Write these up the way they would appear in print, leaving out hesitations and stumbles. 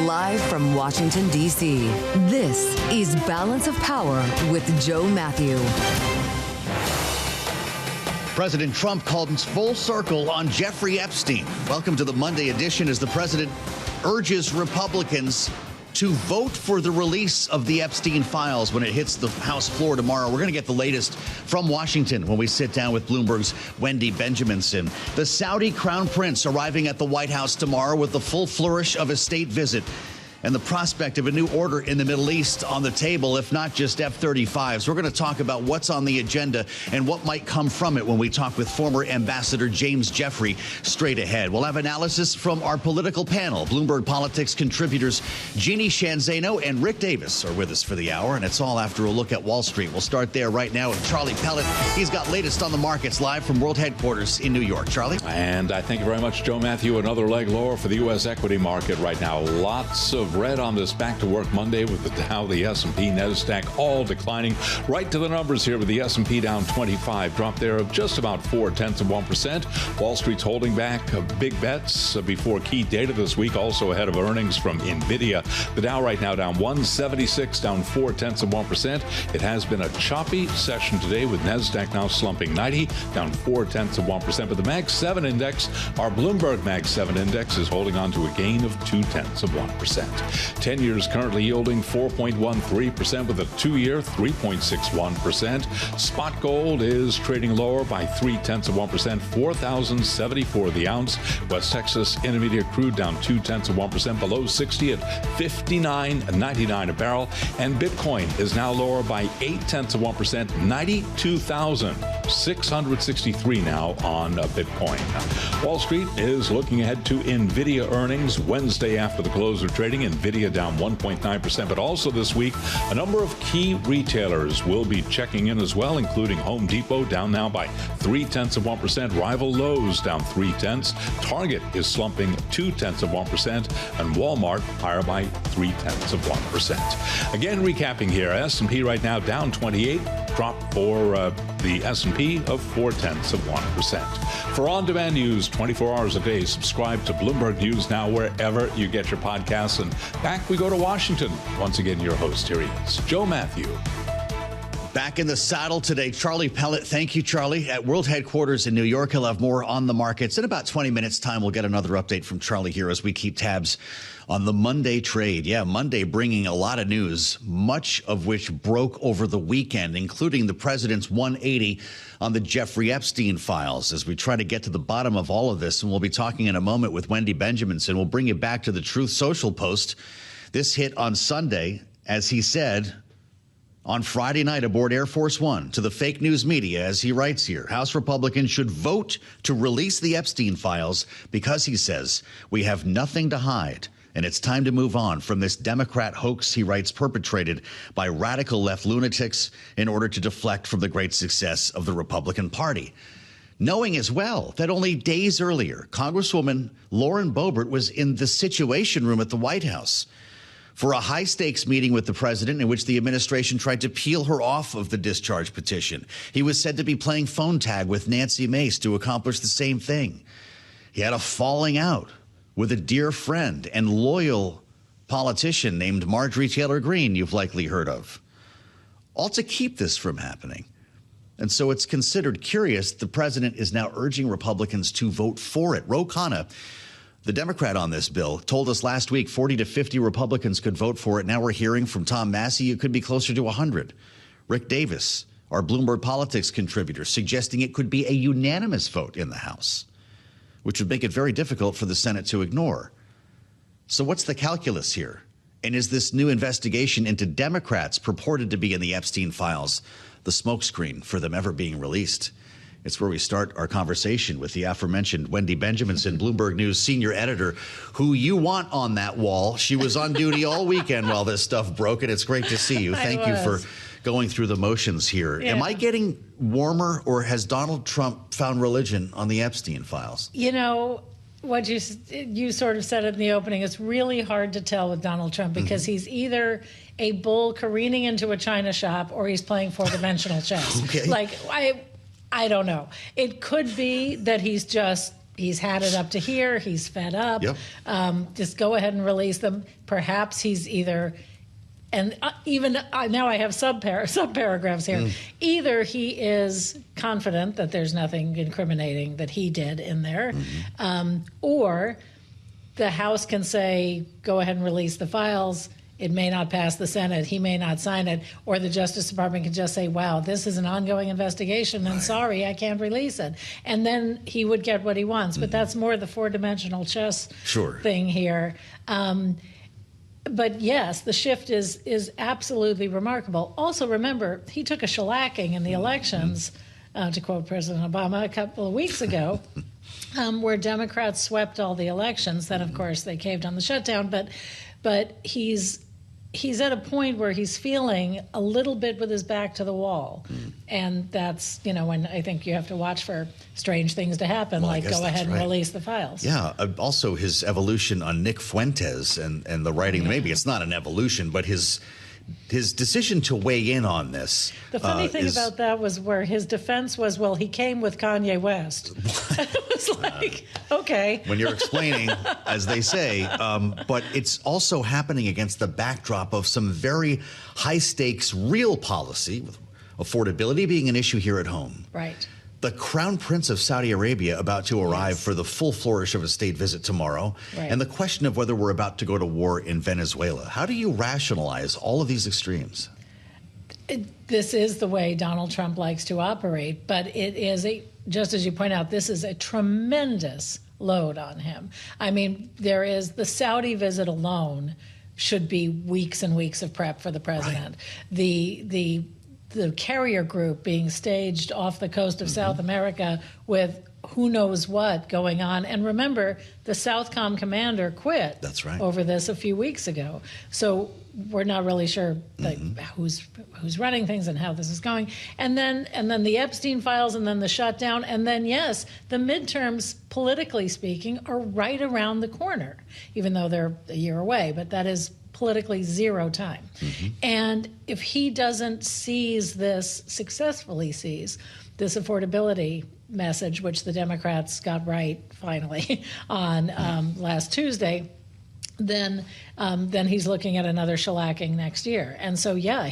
Live from Washington, D.C., this is Balance of Power with Joe Mathieu. President Trump called full circle on Jeffrey Epstein. Welcome to the Monday edition as the president urges Republicans to vote for the release of the Epstein files when it hits the House floor tomorrow. We're going to get the latest from Washington when we sit down with Bloomberg's Wendy Benjaminson. The Saudi crown prince arriving at the White House tomorrow with the full flourish of a state visit and the prospect of a new order in the Middle East on the table, if not just F-35s. We're going to talk about what's on the agenda and what might come from it when we talk with former Ambassador James Jeffrey straight ahead. We'll have analysis from our political panel. Bloomberg Politics contributors Jeanne, Zaino, and Rick Davis are with us for the hour, and it's all after a look at Wall Street. We'll start there right now with Charlie Pellet. He's got latest on the markets live from World Headquarters in New York. Charlie? And I thank you very much, Joe Mathieu. Another leg lower for the U.S. equity market right now. Lots of red on this back to work Monday with the Dow, the S&P, NASDAQ all declining. Right to the numbers here with the S&P down 25, drop there of just about 0.4%. Wall Street's holding back big bets before key data this week, also ahead of earnings from Nvidia. The Dow right now down 176, down 0.4%. It has been a choppy session today with NASDAQ now slumping 90, down 0.4%. But the Mag 7 index, our Bloomberg Mag 7 index, is holding on to a gain of 0.2%. 10 years currently yielding 4.13% with a 2-year 3.61%. Spot gold is trading lower by 0.3%, 4,074 the ounce. West Texas Intermediate crude down 0.2%, below 60 at 59.99 a barrel. And Bitcoin is now lower by 0.8%, 92,663 now on Bitcoin. Wall Street is looking ahead to Nvidia earnings Wednesday after the close of trading. Nvidia down 1.9%, but also this week, a number of key retailers will be checking in as well, including Home Depot down now by 0.3%, rival Lowe's down 0.3%, Target is slumping 0.2%, and Walmart higher by 0.3%. Again, recapping here, S&P right now down 28, drop for the S&P of 0.4%. For on-demand news 24 hours a day, subscribe to Bloomberg News Now wherever you get your podcasts. And back we go to Washington. Once again, your host, here he is, Joe Mathieu. Back in the saddle today, Charlie Pellet. Thank you, Charlie. At World Headquarters in New York, he'll have more on the markets. In about 20 minutes' time, we'll get another update from Charlie here as we keep tabs on the Monday trade. Yeah, Monday bringing a lot of news, much of which broke over the weekend, including the president's 180 on the Jeffrey Epstein files. As we try to get to the bottom of all of this, and we'll be talking in a moment with Wendy Benjaminson. We'll bring you back to the Truth Social post. This hit on Sunday, as he said on Friday night aboard Air Force One to the fake news media, as he writes here, House Republicans should vote to release the Epstein files because, he says, we have nothing to hide. And it's time to move on from this Democrat hoax, he writes, perpetrated by radical left lunatics in order to deflect from the great success of the Republican Party. Knowing as well that only days earlier, Congresswoman Lauren Boebert was in the Situation Room at the White House for a high-stakes meeting with the president in which the administration tried to peel her off of the discharge petition. He was said to be playing phone tag with Nancy Mace to accomplish the same thing. He had a falling out with a dear friend and loyal politician named Marjorie Taylor Greene, you've likely heard of, all to keep this from happening. And so it's considered curious the president is now urging Republicans to vote for it. Ro Khanna, the Democrat on this bill, told us last week 40 to 50 Republicans could vote for it. Now we're hearing from Tom Massey it could be closer to 100. Rick Davis, our Bloomberg Politics contributor, suggesting it could be a unanimous vote in the House, which would make it very difficult for the Senate to ignore. So what's the calculus here? And is this new investigation into Democrats purported to be in the Epstein files the smokescreen for them ever being released? It's where we start our conversation with the aforementioned Wendy Benjaminson, Bloomberg News senior editor, who you want on that wall. She was on duty all weekend while this stuff broke, and it's great to see you. Thank you for going through the motions here. Yeah. Am I getting warmer, or has Donald Trump found religion on the Epstein files? You know, what you sort of said in the opening, it's really hard to tell with Donald Trump because he's either a bull careening into a china shop or he's playing four-dimensional chess. Okay. Like, I don't know. It could be that he's had it up to here. He's fed up. Yep. Just go ahead and release them. Perhaps he's either, and now I have sub-paragraphs here. Either he is confident that there's nothing incriminating that he did in there, or the House can say, go ahead and release the files. It may not pass the Senate. He may not sign it. Or the Justice Department can just say, wow, this is an ongoing investigation, and sorry, I can't release it. And then he would get what he wants. But that's more the four-dimensional chess thing here. But yes, the shift is absolutely remarkable. Also, remember, he took a shellacking in the elections, to quote President Obama a couple of weeks ago, where Democrats swept all the elections. Then, of course, they caved on the shutdown. But he's at a point where he's feeling a little bit with his back to the wall. And that's, when I think you have to watch for strange things to happen, like go ahead and release the files. Yeah. Also, his evolution on Nick Fuentes and the writing, maybe it's not an evolution, but his decision to weigh in on this. The funny thing about that was where his defense was, well, he came with Kanye West. It was like, okay. When you're explaining, as they say, but it's also happening against the backdrop of some very high-stakes real policy, with affordability being an issue here at home. Right. The Crown Prince of Saudi Arabia about to arrive for the full flourish of a state visit tomorrow, and the question of whether we're about to go to war in Venezuela. How do you rationalize all of these extremes? This is the way Donald Trump likes to operate, but it is just as you point out, this is a tremendous load on him. I mean, there is the Saudi visit alone should be weeks and weeks of prep for the president. The carrier group being staged off the coast of South America with who knows what going on. And remember, the Southcom commander quit over this a few weeks ago. So we're not really sure who's running things and how this is going. And then the Epstein files, and then the shutdown. And then, yes, the midterms, politically speaking, are right around the corner, even though they're a year away. But that is politically zero time. And if he doesn't successfully seize this affordability message, which the Democrats got right finally on last Tuesday, then he's looking at another shellacking next year. And so, yeah,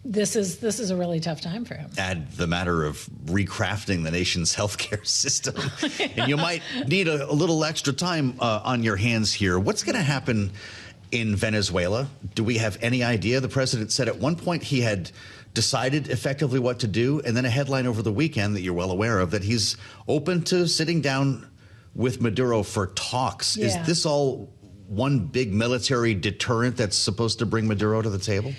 this is a really tough time for him. Add the matter of recrafting the nation's healthcare system, and you might need a little extra time on your hands here. What's going to happen in Venezuela? Do we have any idea? The president said at one point he had decided effectively what to do, and then a headline over the weekend that you're well aware of, that he's open to sitting down with Maduro for talks. Is this all one big military deterrent that's supposed to bring Maduro to the table?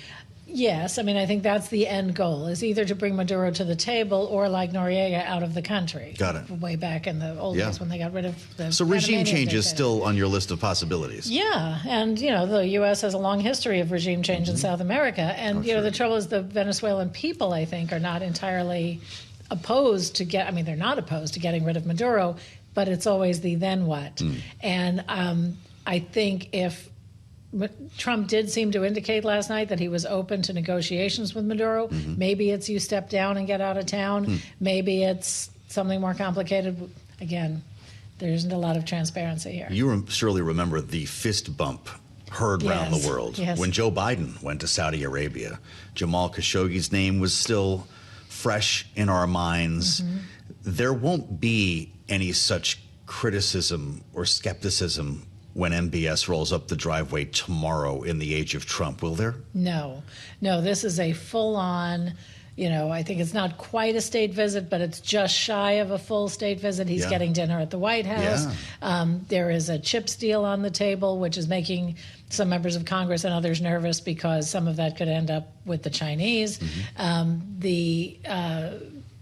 Yes, I mean, I think that's the end goal, is either to bring Maduro to the table or, like Noriega, out of the country. Got it. Way back in the old days when they got rid of the So regime change is still on your list of possibilities. Yeah, and, the U.S. has a long history of regime change in South America. And, the trouble is the Venezuelan people, I think, are not entirely opposed to they're not opposed to getting rid of Maduro, but it's always the then what. And I think if Trump did seem to indicate last night that he was open to negotiations with Maduro. Maybe it's you step down and get out of town. Maybe it's something more complicated. Again, there isn't a lot of transparency here. You surely remember the fist bump heard around the world when Joe Biden went to Saudi Arabia. Jamal Khashoggi's name was still fresh in our minds. There won't be any such criticism or skepticism when MBS rolls up the driveway tomorrow in the age of Trump, will there? No, this is a full-on, I think it's not quite a state visit, but it's just shy of a full state visit. He's getting dinner at the White House. There is a chips deal on the table, which is making some members of Congress and others nervous because some of that could end up with the Chinese.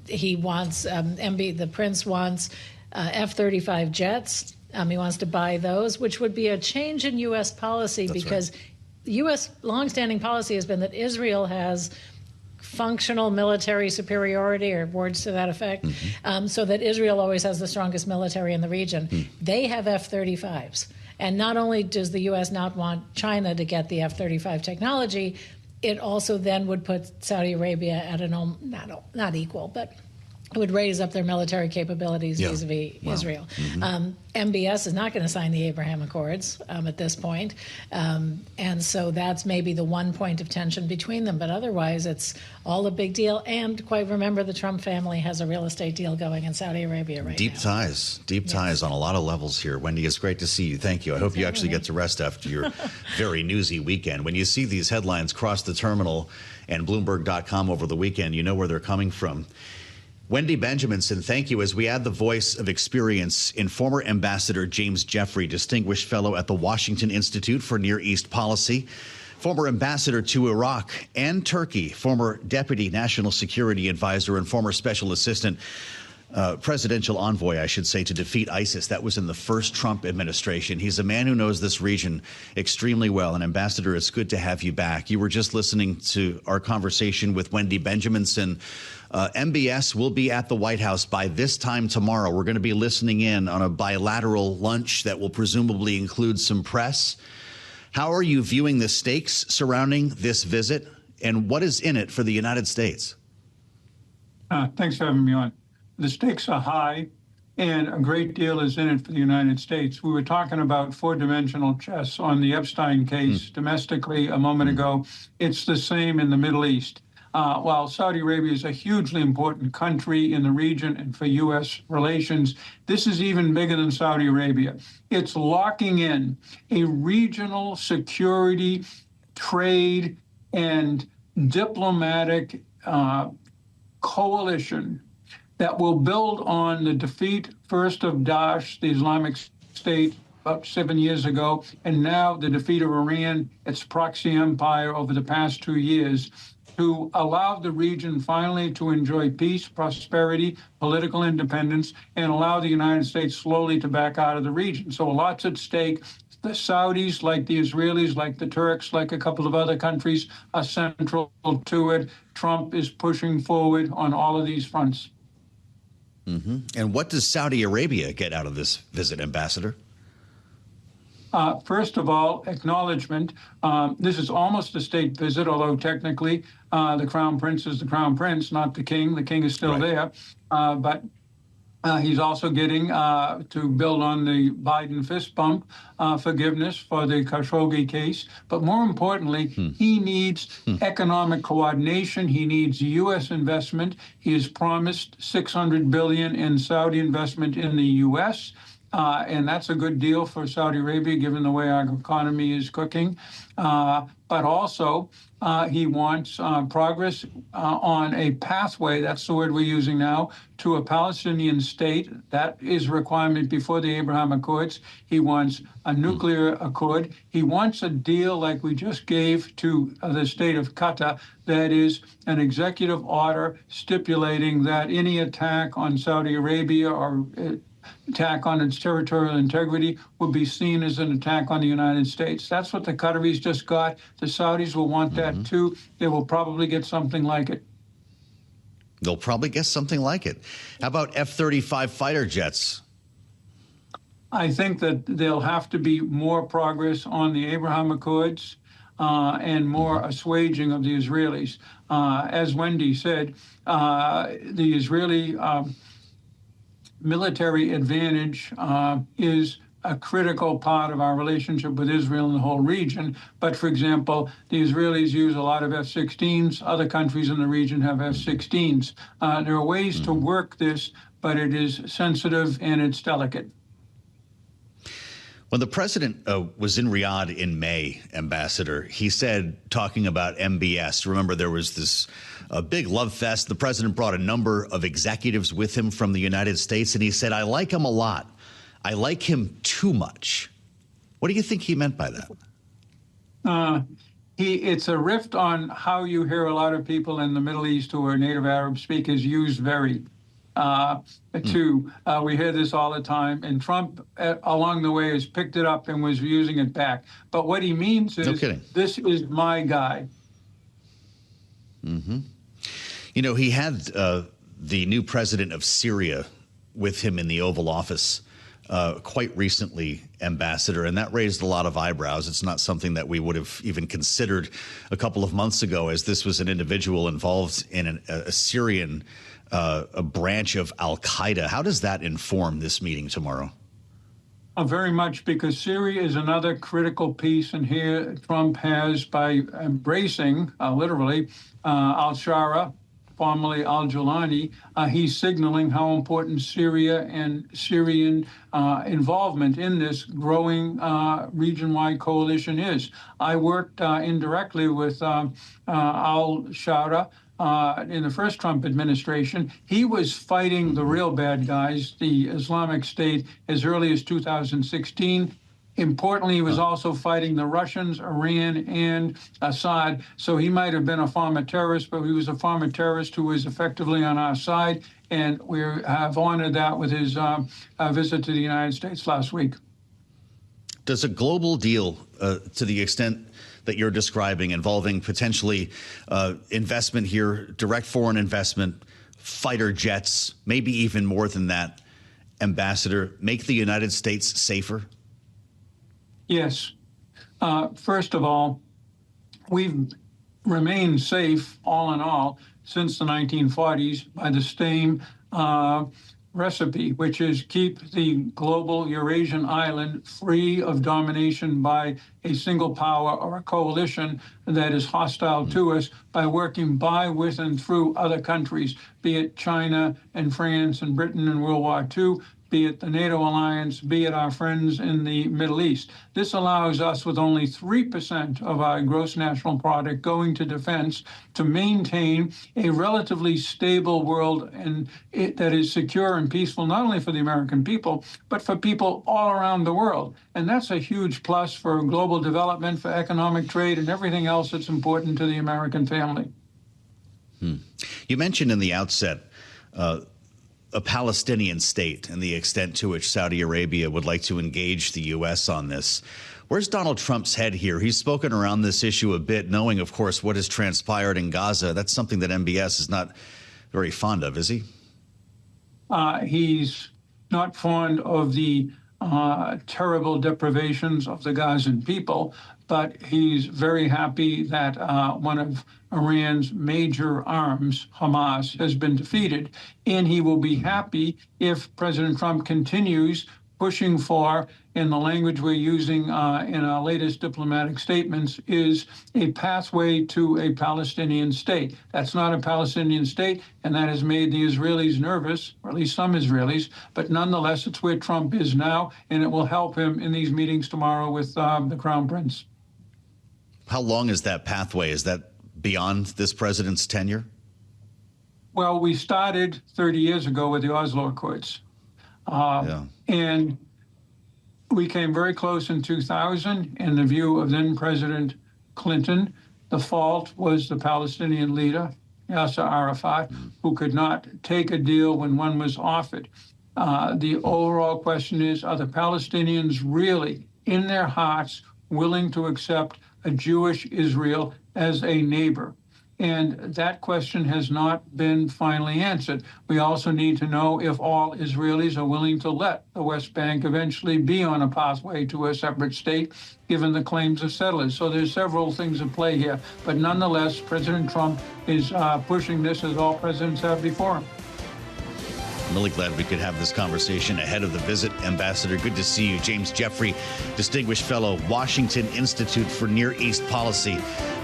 He wants, the prince wants F-35 jets. He wants to buy those, which would be a change in U.S. policy because U.S. longstanding policy has been that Israel has functional military superiority, or words to that effect, so that Israel always has the strongest military in the region. They have F-35s. And not only does the U.S. not want China to get the F-35 technology, it also then would put Saudi Arabia at not equal, but would raise up their military capabilities vis-a-vis Israel. MBS is not going to sign the Abraham Accords at this point. And so that's maybe the one point of tension between them. But otherwise, it's all a big deal. And quite remember, the Trump family has a real estate deal going in Saudi Arabia right now. Deep ties on a lot of levels here. Wendy, it's great to see you. Thank you. I hope you actually get to rest after your very newsy weekend. When you see these headlines cross the terminal and Bloomberg.com over the weekend, you know where they're coming from. Wendy Benjaminson, thank you. As we add the voice of experience in former Ambassador James Jeffrey, Distinguished Fellow at the Washington Institute for Near East Policy, former ambassador to Iraq and Turkey, former Deputy National Security Advisor and former Special Assistant, presidential envoy, I should say, to defeat ISIS. That was in the first Trump administration. He's a man who knows this region extremely well. And Ambassador, it's good to have you back. You were just listening to our conversation with Wendy Benjaminson. MBS will be at the White House by this time tomorrow. We're going to be listening in on a bilateral lunch that will presumably include some press. How are you viewing the stakes surrounding this visit, and what is in it for the United States? Thanks for having me on. The stakes are high, and a great deal is in it for the United States. We were talking about four-dimensional chess on the Epstein case domestically a moment ago. It's the same in the Middle East. While Saudi Arabia is a hugely important country in the region and for U.S. relations, this is even bigger than Saudi Arabia. It's locking in a regional security, trade, and diplomatic coalition that will build on the defeat first of Daesh, the Islamic State, about 7 years ago, and now the defeat of Iran, its proxy empire over the past 2 years, to allow the region finally to enjoy peace, prosperity, political independence, and allow the United States slowly to back out of the region. So lots at stake. The Saudis, like the Israelis, like the Turks, like a couple of other countries, are central to it. Trump is pushing forward on all of these fronts. And what does Saudi Arabia get out of this visit, Ambassador? First of all, acknowledgement. This is almost a state visit, although technically the Crown Prince is the Crown Prince, not the King. The King is still there. But he's also getting to build on the Biden fist bump forgiveness for the Khashoggi case. But more importantly, he needs economic coordination. He needs U.S. investment. He has promised $600 billion in Saudi investment in the U.S., and that's a good deal for Saudi Arabia, given the way our economy is cooking. But also, he wants progress on a pathway, that's the word we're using now, to a Palestinian state. That is a requirement before the Abraham Accords. He wants a nuclear accord. He wants a deal like we just gave to the state of Qatar, that is an executive order stipulating that any attack on Saudi Arabia or attack on its territorial integrity would be seen as an attack on the United States. That's what the Qataris just got. The Saudis will want that too. They will probably get something like it. They'll probably get something like it. How about F-35 fighter jets? I think that there'll have to be more progress on the Abraham Accords and more assuaging of the Israelis. As Wendy said, the Israeli military advantage is a critical part of our relationship with Israel and the whole region. But, for example, the Israelis use a lot of F-16s. Other countries in the region have F-16s. There are ways to work this, but it is sensitive and it's delicate. When the president was in Riyadh in May, Ambassador, he said, talking about MBS, remember there was this big love fest. The president brought a number of executives with him from the United States, and he said, I like him a lot. I like him too much. What do you think he meant by that? It's a riff on how you hear a lot of people in the Middle East who are native Arab speakers use very. We hear this all the time, and Trump along the way has picked it up and was using it back. But what he means is, this is my guy. You know, he had the new president of Syria with him in the Oval Office quite recently, Ambassador, and that raised a lot of eyebrows. It's not something that we would have even considered a couple of months ago, as this was an individual involved in a Syrian a branch of al-Qaeda. How does that inform this meeting tomorrow? Very much, because Syria is another critical piece, and here Trump has, by embracing, literally, al-Shara, formerly al-Julani, he's signaling how important Syria and Syrian involvement in this growing region-wide coalition is. I worked indirectly with al-Shara in the first Trump administration. He was fighting the real bad guys, the Islamic State, as early as 2016. Importantly, he was also fighting the Russians, Iran, and Assad. So he might have been a former terrorist, but he was a former terrorist who was effectively on our side. And we have honored that with his visit to the United States last week. Does a global deal, to the extent that you're describing, involving potentially investment here, direct foreign investment, fighter jets, maybe even more than that, Ambassador, make the United States safer? Yes. First of all, we've remained safe, all in all, since the 1940s by the same recipe, which is keep the global Eurasian island free of domination by a single power or a coalition that is hostile to us by working by, with, and through other countries, be it China and France and Britain in World War II, be it the NATO alliance, be it our friends in the Middle East. This allows us, with only 3% of our gross national product going to defense, to maintain a relatively stable world and that is secure and peaceful, not only for the American people, but for people all around the world. And that's a huge plus for global development, for economic trade, and everything else that's important to the American family. You mentioned in the outset a Palestinian state and the extent to which Saudi Arabia would like to engage the U.S. on this. Where's Donald Trump's head here? He's spoken around this issue a bit, knowing, of course, what has transpired in Gaza. That's something that MBS is not very fond of, is he? He's not fond of the terrible deprivations of the Gazan people, but he's very happy that one of Iran's major arms, Hamas, has been defeated. And he will be happy if President Trump continues pushing for, in the language we're using in our latest diplomatic statements, is a pathway to a Palestinian state. That's not a Palestinian state, and that has made the Israelis nervous, or at least some Israelis, but nonetheless, it's where Trump is now, and it will help him in these meetings tomorrow with the Crown Prince. How long is that pathway? Is that beyond this president's tenure? Well, we started 30 years ago with the Oslo Accords. And we came very close in 2000, in the view of then President Clinton. The fault was the Palestinian leader, Yasser Arafat, who could not take a deal when one was offered. The overall question is, are the Palestinians really, in their hearts, willing to accept a Jewish Israel as a neighbor? And that question has not been finally answered. We also need to know if all Israelis are willing to let the West Bank eventually be on a pathway to a separate state, given the claims of settlers. So there's several things at play here. But nonetheless, President Trump is pushing this, as all presidents have before him. I'm really glad we could have this conversation ahead of the visit, Ambassador. Good to see you. James Jeffrey, Distinguished Fellow, Washington Institute for Near East Policy,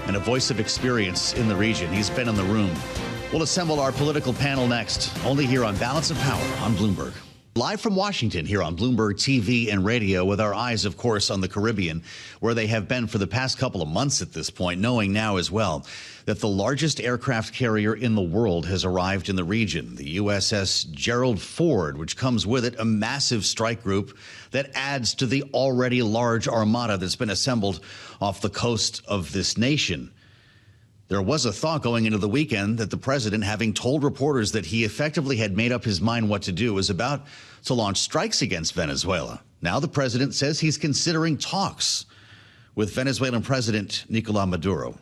and a voice of experience in the region. He's been in the room. We'll assemble our political panel next, only here on Balance of Power on Bloomberg. Live from Washington here on Bloomberg TV and radio, with our eyes, of course, on the Caribbean, where they have been for the past couple of months at this point, knowing now as well that the largest aircraft carrier in the world has arrived in the region, the USS Gerald Ford, which comes with it a massive strike group that adds to the already large armada that's been assembled off the coast of this nation. There was a thought going into the weekend that the president, having told reporters that he effectively had made up his mind what to do, was about to launch strikes against Venezuela. Now the president says he's considering talks with Venezuelan President Nicolás Maduro,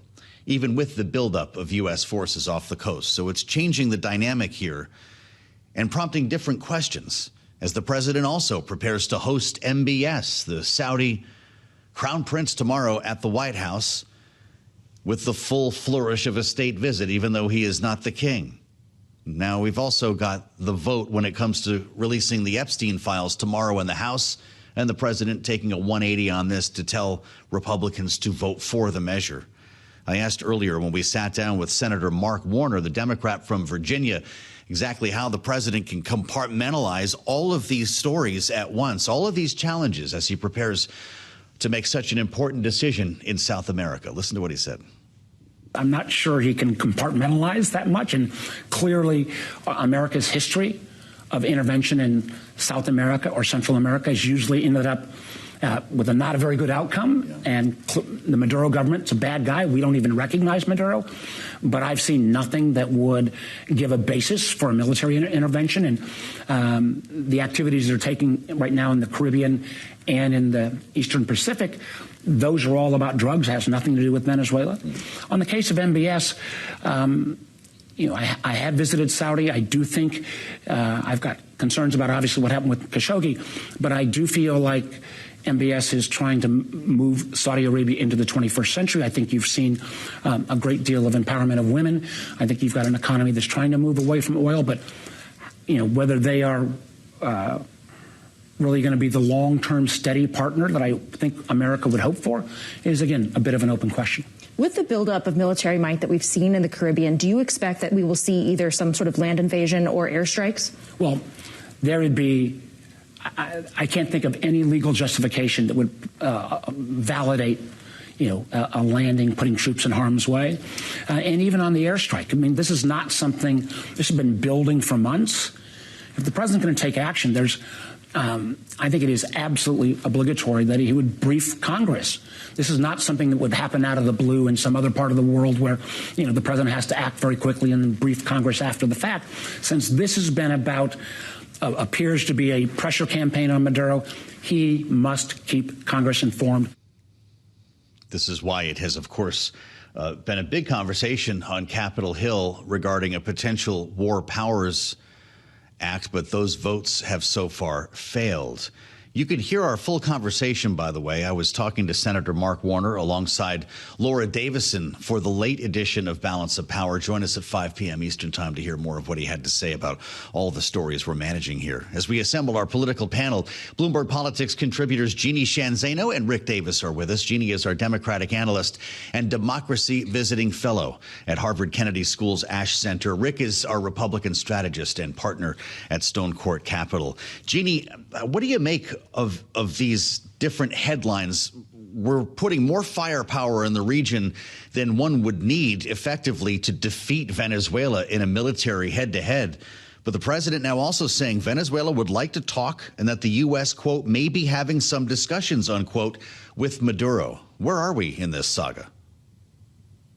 even with the buildup of U.S. forces off the coast. So it's changing the dynamic here and prompting different questions as the president also prepares to host MBS, the Saudi Crown Prince, tomorrow at the White House, with the full flourish of a state visit, even though he is not the king. Now, we've also got the vote when it comes to releasing the Epstein files tomorrow in the House, and the president taking a 180 on this to tell Republicans to vote for the measure. I asked earlier when we sat down with Senator Mark Warner, the Democrat from Virginia, exactly how the president can compartmentalize all of these stories at once, all of these challenges as he prepares to make such an important decision in South America. Listen to what he said. I'm not sure he can compartmentalize that much. And clearly, America's history of intervention in South America or Central America has usually ended up with a not a very good outcome. Yeah. And the Maduro government's a bad guy. We don't even recognize Maduro. But I've seen nothing that would give a basis for a military intervention. And the activities they're taking right now in the Caribbean and in the Eastern Pacific, those are all about drugs, has nothing to do with Venezuela. Mm. On the case of MBS, I have visited Saudi. I do think I've got concerns about obviously what happened with Khashoggi, but I do feel like MBS is trying to move Saudi Arabia into the 21st century. I think you've seen a great deal of empowerment of women. I think you've got an economy that's trying to move away from oil, but whether they are really going to be the long-term steady partner that I think America would hope for is, again, a bit of an open question. With the buildup of military might that we've seen in the Caribbean, do you expect that we will see either some sort of land invasion or airstrikes? Well, there would be, I can't think of any legal justification that would validate a landing, putting troops in harm's way. And even on the airstrike, I mean, this is not something, this has been building for months. If the president's going to take action, I think it is absolutely obligatory that he would brief Congress. This is not something that would happen out of the blue in some other part of the world where, the president has to act very quickly and then brief Congress after the fact. Since this has been about, appears to be a pressure campaign on Maduro, he must keep Congress informed. This is why it has, of course, been a big conversation on Capitol Hill regarding a potential War Powers Act, but those votes have so far failed. You can hear our full conversation, by the way. I was talking to Senator Mark Warner alongside Laura Davison for the late edition of Balance of Power. Join us at 5 p.m. Eastern time to hear more of what he had to say about all the stories we're managing here. As we assemble our political panel, Bloomberg Politics contributors Jeanne Zaino and Rick Davis are with us. Jeanne is our Democratic analyst and democracy visiting fellow at Harvard Kennedy School's Ash Center. Rick is our Republican strategist and partner at Stonecourt Capital. Jeanne, what do you make of these different headlines? We're putting more firepower in the region than one would need effectively to defeat Venezuela in a military head-to-head. But the president now also saying Venezuela would like to talk and that the U.S., quote, may be having some discussions, unquote, with Maduro. Where are we in this saga?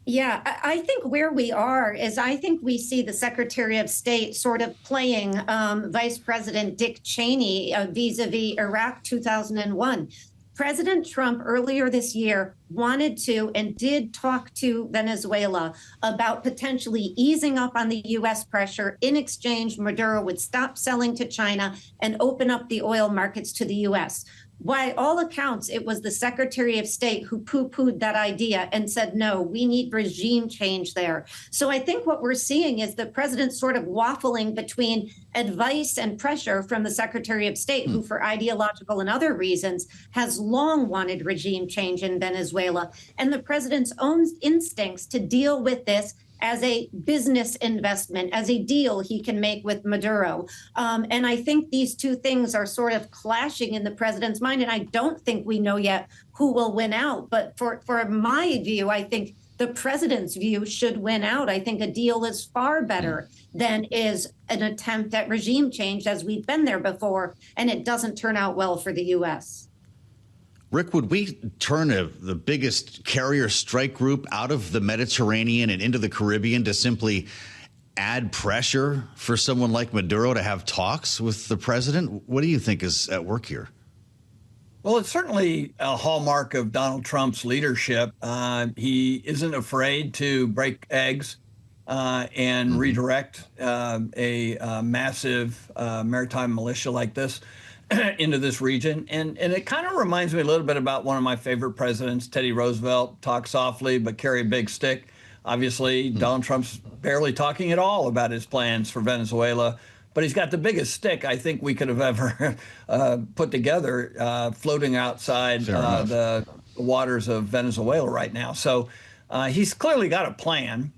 Yeah, I think where we are is I think we see the Secretary of State sort of playing Vice President Dick Cheney vis-a-vis Iraq 2001. President Trump earlier this year wanted to and did talk to Venezuela about potentially easing up on the U.S. pressure. In exchange, Maduro would stop selling to China and open up the oil markets to the U.S. By all accounts, it was the Secretary of State who poo-pooed that idea and said, no, we need regime change there. So I think what we're seeing is the president sort of waffling between advice and pressure from the Secretary of State, who for ideological and other reasons has long wanted regime change in Venezuela, and the president's own instincts to deal with this as a business investment, as a deal he can make with Maduro. And I think these two things are sort of clashing in the president's mind. And I don't think we know yet who will win out. But for my view, I think the president's view should win out. I think a deal is far better than is an attempt at regime change, as we've been there before, and it doesn't turn out well for the U.S. Rick, would we turn the biggest carrier strike group out of the Mediterranean and into the Caribbean to simply add pressure for someone like Maduro to have talks with the president? What do you think is at work here? Well, it's certainly a hallmark of Donald Trump's leadership. He isn't afraid to break eggs and redirect a massive maritime militia like this into this region. And it kind of reminds me a little bit about one of my favorite presidents, Teddy Roosevelt. Talk softly, but carry a big stick. Obviously, Donald Trump's barely talking at all about his plans for Venezuela, but he's got the biggest stick I think we could have ever put together floating outside the waters of Venezuela right now. So he's clearly got a plan.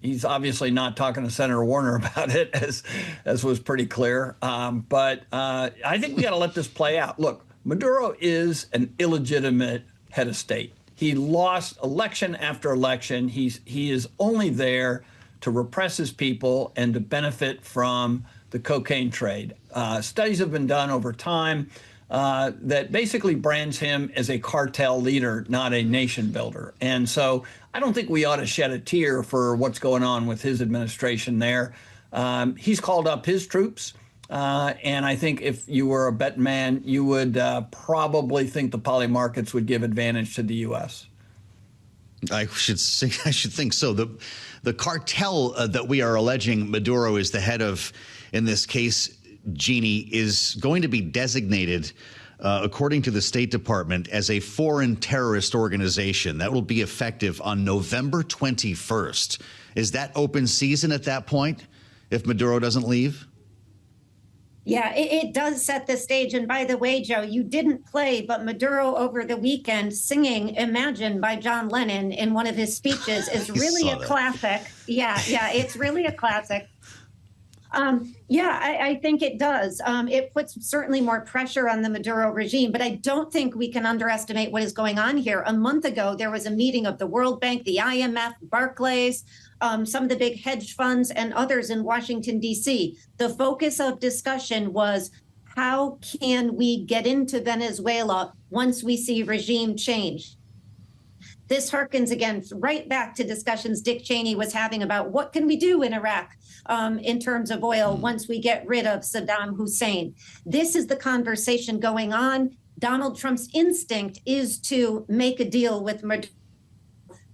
He's obviously not talking to Senator Warner about it, as was pretty clear. But I think we got to let this play out. Look, Maduro is an illegitimate head of state. He lost election after election. He is only there to repress his people and to benefit from the cocaine trade. Studies have been done over time that basically brands him as a cartel leader, not a nation builder. And so I don't think we ought to shed a tear for what's going on with his administration there. He's called up his troops. And I think if you were a betting man, you would probably think the poly markets would give advantage to the U.S. I should think so. The cartel that we are alleging Maduro is the head of, in this case, Jeanne, is going to be designated, according to the State Department, as a foreign terrorist organization. That will be effective on November 21st. Is that open season at that point if Maduro doesn't leave? Yeah, it does set the stage. And by the way, Joe, you didn't play, but Maduro over the weekend singing Imagine by John Lennon in one of his speeches is really a classic. Yeah, it's really a classic. I think it does. It puts certainly more pressure on the Maduro regime, but I don't think we can underestimate what is going on here. A month ago, there was a meeting of the World Bank, the IMF, Barclays, some of the big hedge funds and others in Washington, D.C. The focus of discussion was how can we get into Venezuela once we see regime change? This harkens again right back to discussions Dick Cheney was having about what can we do in Iraq in terms of oil once we get rid of Saddam Hussein. This is the conversation going on. Donald Trump's instinct is to make a deal with Maduro.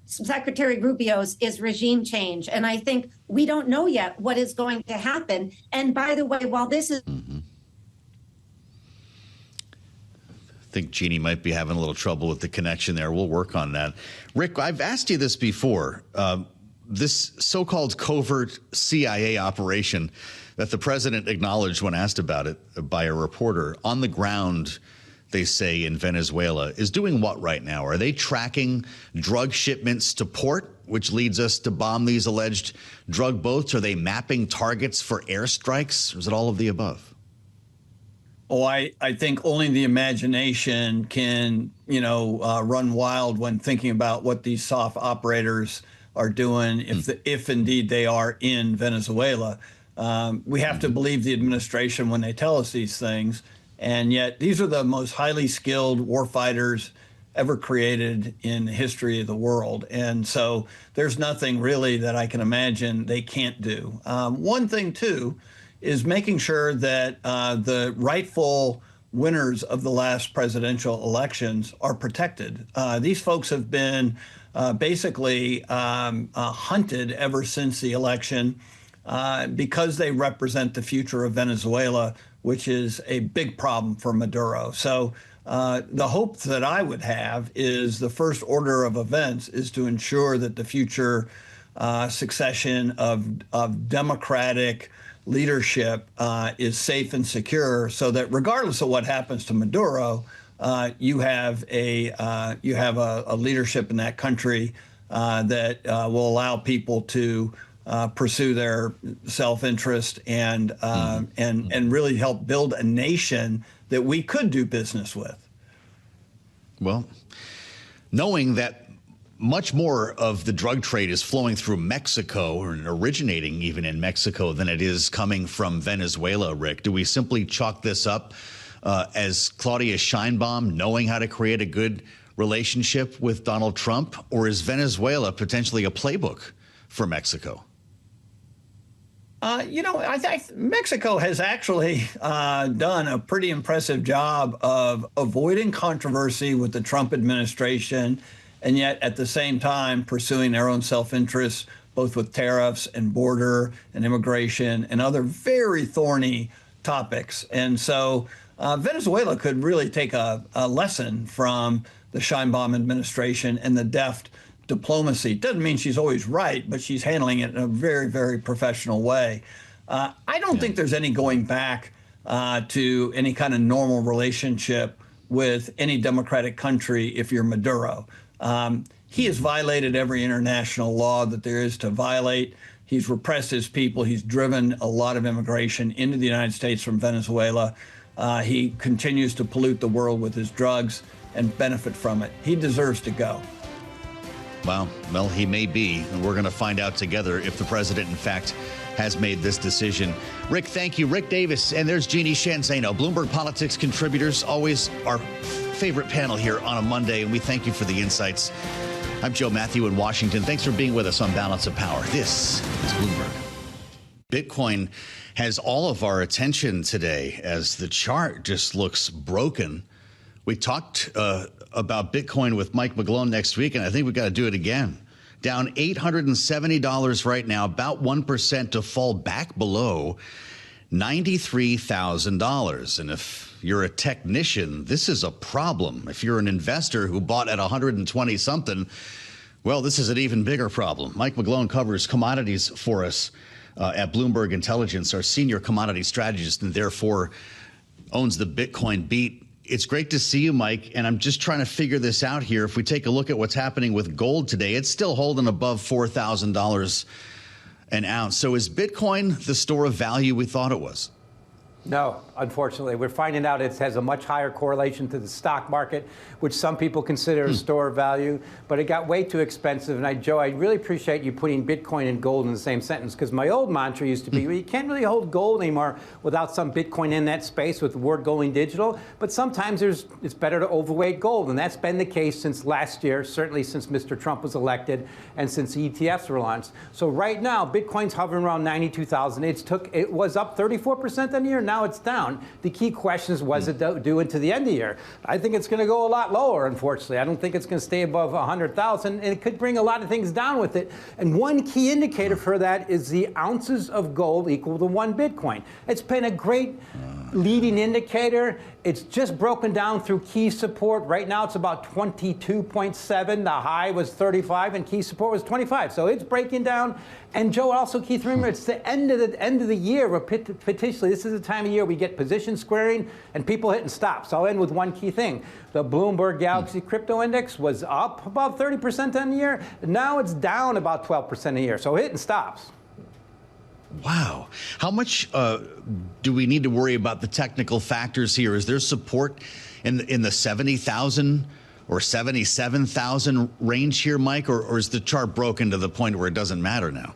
Secretary Rubio's is regime change. And I think we don't know yet what is going to happen. And by the way, while this is... I think Jeanne might be having a little trouble with the connection there. We'll work on that. Rick, I've asked you this before. This so-called covert CIA operation that the president acknowledged when asked about it by a reporter on the ground, they say, in Venezuela, is doing what right now? Are they tracking drug shipments to port, which leads us to bomb these alleged drug boats? Are they mapping targets for airstrikes? Or is it all of the above? Oh, I think only the imagination can, run wild when thinking about what these soft operators are doing, if indeed they are in Venezuela. We have to believe the administration when they tell us these things. And yet these are the most highly skilled warfighters ever created in the history of the world. And so there's nothing really that I can imagine they can't do. One thing, too, is making sure that the rightful winners of the last presidential elections are protected. These folks have been basically hunted ever since the election because they represent the future of Venezuela, which is a big problem for Maduro. So the hope that I would have is the first order of events is to ensure that the future succession of democratic leadership is safe and secure, so that regardless of what happens to Maduro, you have a leadership in that country that will allow people to pursue their self-interest and really help build a nation that we could do business with. Well, knowing that much more of the drug trade is flowing through Mexico or originating even in Mexico than it is coming from Venezuela, Rick, do we simply chalk this up as Claudia Sheinbaum knowing how to create a good relationship with Donald Trump? Or is Venezuela potentially a playbook for Mexico? I think Mexico has actually done a pretty impressive job of avoiding controversy with the Trump administration, and yet at the same time pursuing their own self-interest, both with tariffs and border and immigration and other very thorny topics. And so Venezuela could really take a lesson from the Sheinbaum administration and the deft diplomacy. Doesn't mean she's always right, but she's handling it in a very, very professional way. I don't think there's any going back to any kind of normal relationship with any democratic country if you're Maduro. He has violated every international law that there is to violate. He's repressed his people. He's driven a lot of immigration into the United States from Venezuela. He continues to pollute the world with his drugs and benefit from it. He deserves to go. Well, he may be, and we're going to find out together if the president, in fact, has made this decision. Rick, thank you. Rick Davis, and there's Jeanne, Zaino, Bloomberg Politics contributors, always our favorite panel here on a Monday, and we thank you for the insights. I'm Joe Mathieu in Washington. Thanks for being with us on Balance of Power. This is Bloomberg. Bitcoin has all of our attention today as the chart just looks broken. We talked about Bitcoin with Mike McGlone next week, and I think we've got to do it again. Down $870 right now, about 1% to fall back below $93,000. And if you're a technician, this is a problem. If you're an investor who bought at 120 something, well, this is an even bigger problem. Mike McGlone covers commodities for us at Bloomberg Intelligence, our senior commodity strategist, and therefore owns the Bitcoin beat. It's great to see you, Mike, and I'm just trying to figure this out here. If we take a look at what's happening with gold today, it's still holding above $4,000 an ounce. So is Bitcoin the store of value we thought it was? No, unfortunately. We're finding out it has a much higher correlation to the stock market, which some people consider a store of value, but it got way too expensive. And Joe, I really appreciate you putting Bitcoin and gold in the same sentence, because my old mantra used to be, well, you can't really hold gold anymore without some Bitcoin in that space with the word going digital. But sometimes it's better to overweight gold. And that's been the case since last year, certainly since Mr. Trump was elected and since ETFs were launched. So right now, Bitcoin's hovering around 92,000. It was up 34% on the year. Now it's down. The key question is, was it due into the end of the year? I think it's going to go a lot lower, unfortunately. I don't think it's going to stay above 100,000, and it could bring a lot of things down with it. And one key indicator for that is the ounces of gold equal to one Bitcoin. It's been a great leading indicator. It's just broken down through key support. Right now, it's about 22.7. The high was 35, and key support was 25. So it's breaking down. And Joe, also, Keith, remember, it's the end of the year. Potentially, this is the time of year we get position squaring and people hitting stops. I'll end with one key thing. The Bloomberg Galaxy Crypto Index was up about 30% on the year. Now it's down about 12% a year. So hitting stops. Wow. How much do we need to worry about the technical factors here? Is there support in the 70,000 or 77,000 range here, Mike, or is the chart broken to the point where it doesn't matter now?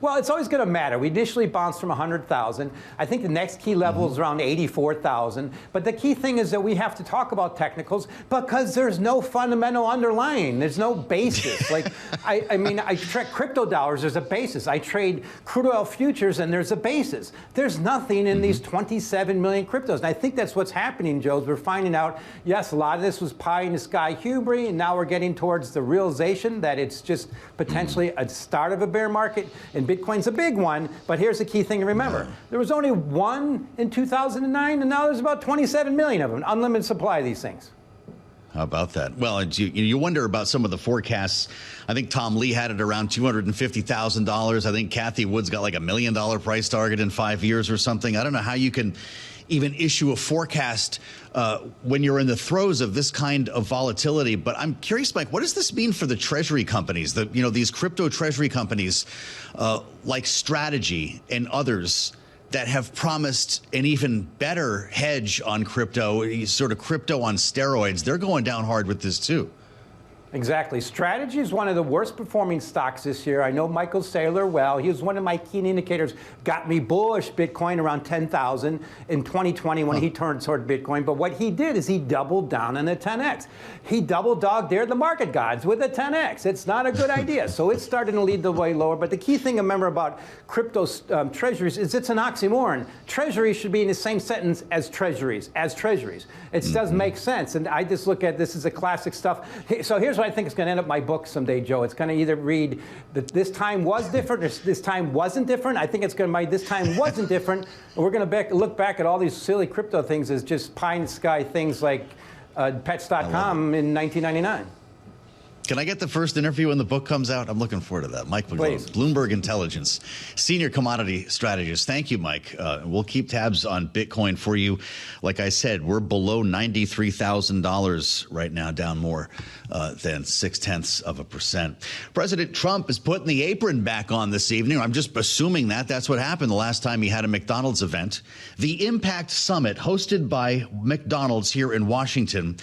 Well, it's always going to matter. We initially bounced from 100,000. I think the next key level is around 84,000. But the key thing is that we have to talk about technicals because there's no fundamental underlying. There's no basis. Like, I mean, I trade crypto dollars. There's a basis. I trade crude oil futures, and there's a basis. There's nothing in these 27 million cryptos. And I think that's what's happening, Joe. We're finding out, yes, a lot of this was pie in the sky hubris, and now we're getting towards the realization that it's just potentially a start of a bear market. And Bitcoin's a big one, but here's the key thing to remember. There was only one in 2009, and now there's about 27 million of them. Unlimited supply of these things. How about that? Well, you wonder about some of the forecasts. I think Tom Lee had it around $250,000. I think Kathy Wood's got like $1 million price target in 5 years or something. I don't know how you can even issue a forecast when you're in the throes of this kind of volatility. But I'm curious, Mike, what does this mean for the treasury companies, these crypto treasury companies like Strategy and others that have promised an even better hedge on crypto, sort of crypto on steroids? They're going down hard with this, too. Exactly. Strategy is one of the worst performing stocks this year. I know Michael Saylor well. He was one of my key indicators, got me bullish Bitcoin around 10,000 in 2020 when he turned toward Bitcoin. But what he did is he doubled down on the 10X. He double dog dared the market gods with the 10X. It's not a good idea. So it's starting to lead the way lower. But the key thing to remember about crypto treasuries is it's an oxymoron. Treasuries should be in the same sentence as treasuries. It doesn't make sense. And I just look at this as a classic stuff. So here's what I think is going to end up my book someday, Joe. It's going to either read that this time was different or this time wasn't different. I think it's going to be this time wasn't different. And we're going to look back at all these silly crypto things as just pie in the sky things like pets.com in 1999. Can I get the first interview when the book comes out? I'm looking forward to that. Mike McGlone, Please. Bloomberg Intelligence, Senior Commodity Strategist. Thank you, Mike. We'll keep tabs on Bitcoin for you. Like I said, we're below $93,000 right now, down more than 0.6%. President Trump is putting the apron back on this evening. I'm just assuming that's what happened the last time he had a McDonald's event. The Impact Summit, hosted by McDonald's here in Washington,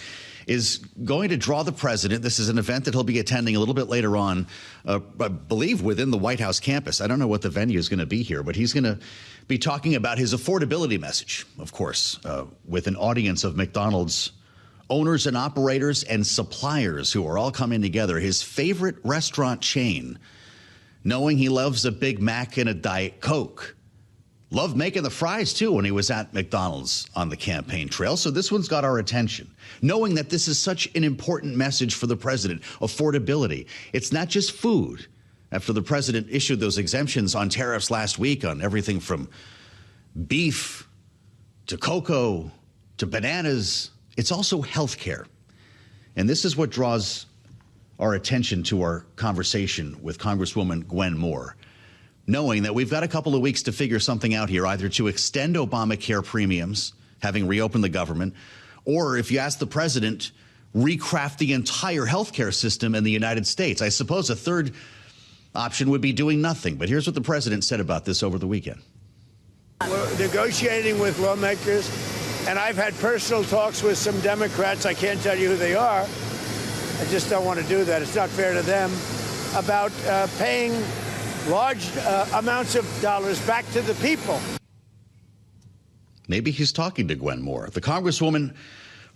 is going to draw the president. This is an event that he'll be attending a little bit later on, I believe within the White House campus. I don't know what the venue is going to be here, but he's going to be talking about his affordability message, of course, with an audience of McDonald's owners and operators and suppliers who are all coming together. His favorite restaurant chain, knowing he loves a Big Mac and a Diet Coke. Loved making the fries, too, when he was at McDonald's on the campaign trail. So this one's got our attention, knowing that this is such an important message for the president, affordability. It's not just food. After the president issued those exemptions on tariffs last week on everything from beef to cocoa to bananas, it's also health care. And this is what draws our attention to our conversation with Congresswoman Gwen Moore, knowing that we've got a couple of weeks to figure something out here, either to extend Obamacare premiums, having reopened the government, or if you ask the president, recraft the entire healthcare system in the United States. I suppose a third option would be doing nothing. But here's what the president said about this over the weekend. We're negotiating with lawmakers, and I've had personal talks with some Democrats. I can't tell you who they are. I just don't want to do that. It's not fair to them, about paying large amounts of dollars back to the people. Maybe he's talking to Gwen Moore, the Congresswoman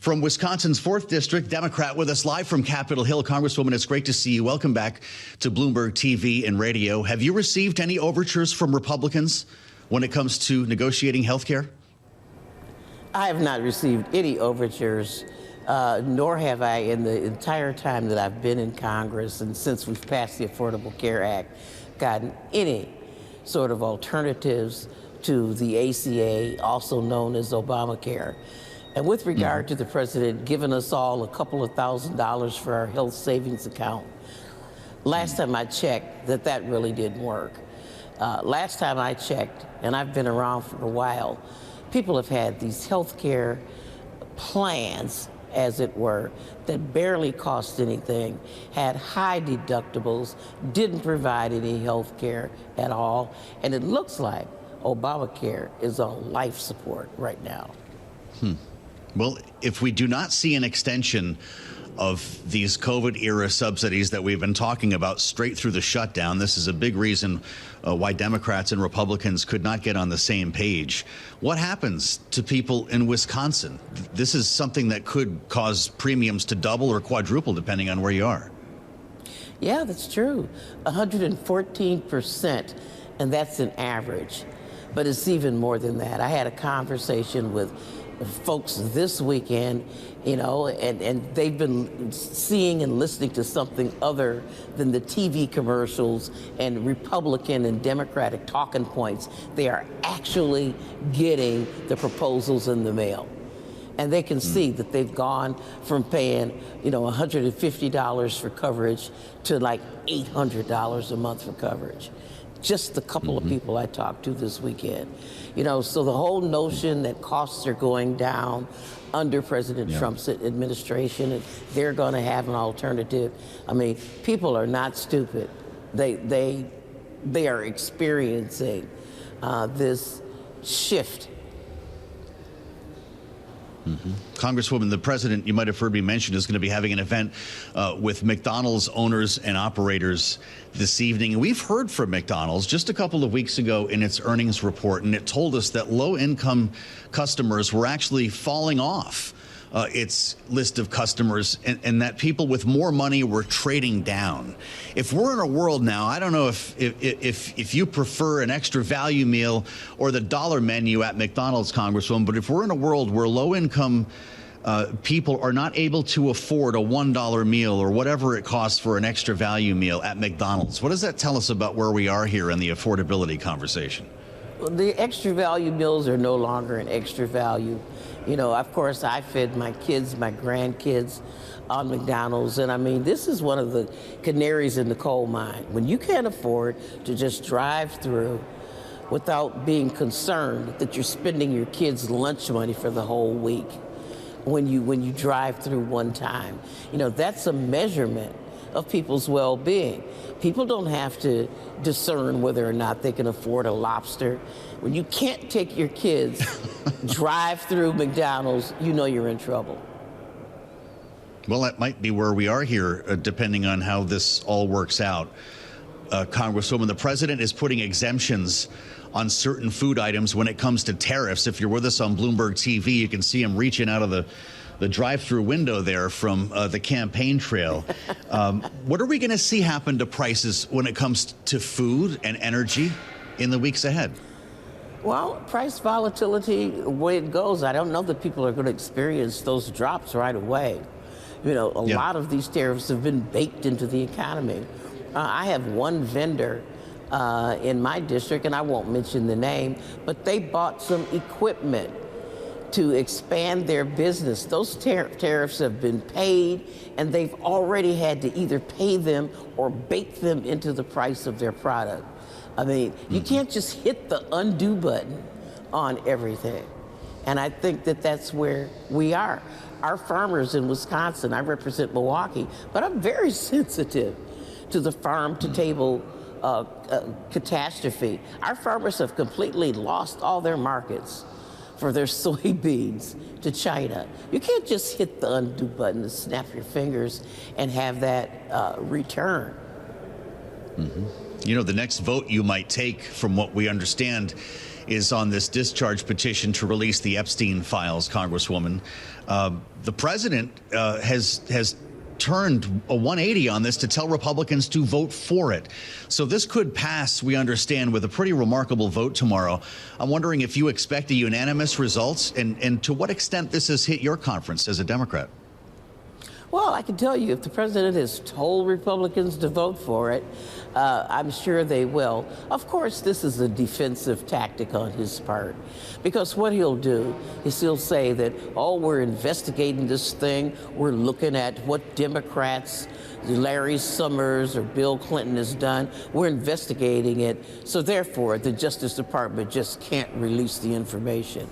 from Wisconsin's 4th District, Democrat, with us live from Capitol Hill. Congresswoman, it's great to see you. Welcome back to Bloomberg TV and radio. Have you received any overtures from Republicans when it comes to negotiating health care? I have not received any overtures, nor have I in the entire time that I've been in Congress and since we've passed the Affordable Care Act, gotten any sort of alternatives to the ACA, also known as Obamacare. And with regard to the president giving us all a couple of $1,000s for our health savings account, last time I checked, that really didn't work. Last time I checked, and I've been around for a while, people have had these health care plans, as it were, that barely cost anything, had high deductibles, didn't provide any health care at all, and it looks like Obamacare is on life support right now. Well, if we do not see an extension of these COVID-era subsidies that we've been talking about straight through the shutdown, this is a big reason why Democrats and Republicans could not get on the same page. What happens to people in Wisconsin? This is something that could cause premiums to double or quadruple, depending on where you are. Yeah, that's true. 114%, and that's an average. But it's even more than that. I had a conversation with folks this weekend, you know, and they've been seeing and listening to something other than the TV commercials and Republican and Democratic talking points. They are actually getting the proposals in the mail. And they can see that they've gone from paying, you know, $150 for coverage to like $800 a month for coverage. Just a couple of people I talked to this weekend. You know, so the whole notion that costs are going down under President Trump's administration and they're going to have an alternative. I mean, people are not stupid. They are experiencing this shift. Congresswoman, the president, you might have heard me mention, is going to be having an event with McDonald's owners and operators this evening. And we've heard from McDonald's just a couple of weeks ago in its earnings report, and it told us that low-income customers were actually falling off its list of customers, and that people with more money were trading down. If we're in a world now, I don't know if you prefer an extra value meal or the dollar menu at McDonald's, Congresswoman, but if we're in a world where low-income people are not able to afford a $1 meal or whatever it costs for an extra value meal at McDonald's, what does that tell us about where we are here in the affordability conversation? The extra value meals are no longer an extra value You know, of course, I fed my kids, my grandkids on McDonald's. And I mean, this is one of the canaries in the coal mine. When you can't afford to just drive through without being concerned that you're spending your kids' lunch money for the whole week when you drive through one time. You know, that's a measurement of people's well-being. People don't have to discern whether or not they can afford a lobster. When you can't take your kids drive through McDonald's, you know you're in trouble. Well, that might be where we are here, depending on how this all works out. Congresswoman, the president is putting exemptions on certain food items when it comes to tariffs. If you're with us on Bloomberg TV, you can see him reaching out of the drive-through window there from the campaign trail. What are we going to see happen to prices when it comes to food and energy in the weeks ahead? Well, price volatility, the way it goes, I don't know that people are going to experience those drops right away. You know, a lot of these tariffs have been baked into the economy. I have one vendor in my district, and I won't mention the name, but they bought some equipment to expand their business. Those tariffs have been paid, and they've already had to either pay them or bake them into the price of their product. I mean, you can't just hit the undo button on everything. And I think that that's where we are. Our farmers in Wisconsin, I represent Milwaukee, but I'm very sensitive to the farm-to-table catastrophe. Our farmers have completely lost all their markets for their soybeans to China. You can't just hit the undo button and snap your fingers and have that return. You know, the next vote you might take, from what we understand, is on this discharge petition to release the Epstein files, Congresswoman. The president has turned a 180 on this to tell Republicans to vote for it. So this could pass, we understand, with a pretty remarkable vote tomorrow. I'm wondering if you expect a unanimous result and to what extent this has hit your conference as a Democrat. Well, I can tell you, if the president has told Republicans to vote for it, I'm sure they will. Of course, this is a defensive tactic on his part, because what he'll do is he'll say that, oh, we're investigating this thing. We're looking at what Democrats, Larry Summers or Bill Clinton has done. We're investigating it. So therefore, the Justice Department just can't release the information.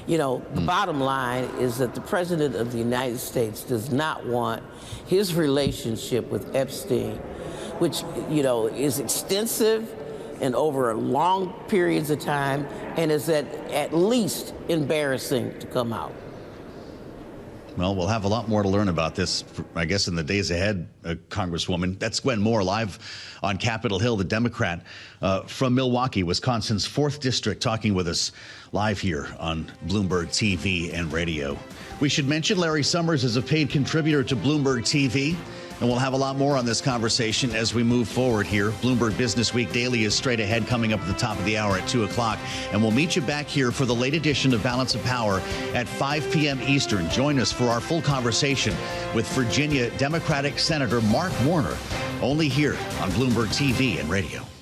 You know, the bottom line is that the President of the United States does not want his relationship with Epstein, which, you know, is extensive and over long periods of time and is at least embarrassing to come out. Well, we'll have a lot more to learn about this, I guess, in the days ahead, Congresswoman. That's Gwen Moore, live on Capitol Hill, the Democrat from Milwaukee, Wisconsin's 4th District, talking with us live here on Bloomberg TV and radio. We should mention Larry Summers is a paid contributor to Bloomberg TV. And we'll have a lot more on this conversation as we move forward here. Bloomberg Business Week Daily is straight ahead, coming up at the top of the hour at 2 o'clock. And we'll meet you back here for the late edition of Balance of Power at 5 p.m. Eastern. Join us for our full conversation with Virginia Democratic Senator Mark Warner, only here on Bloomberg TV and radio.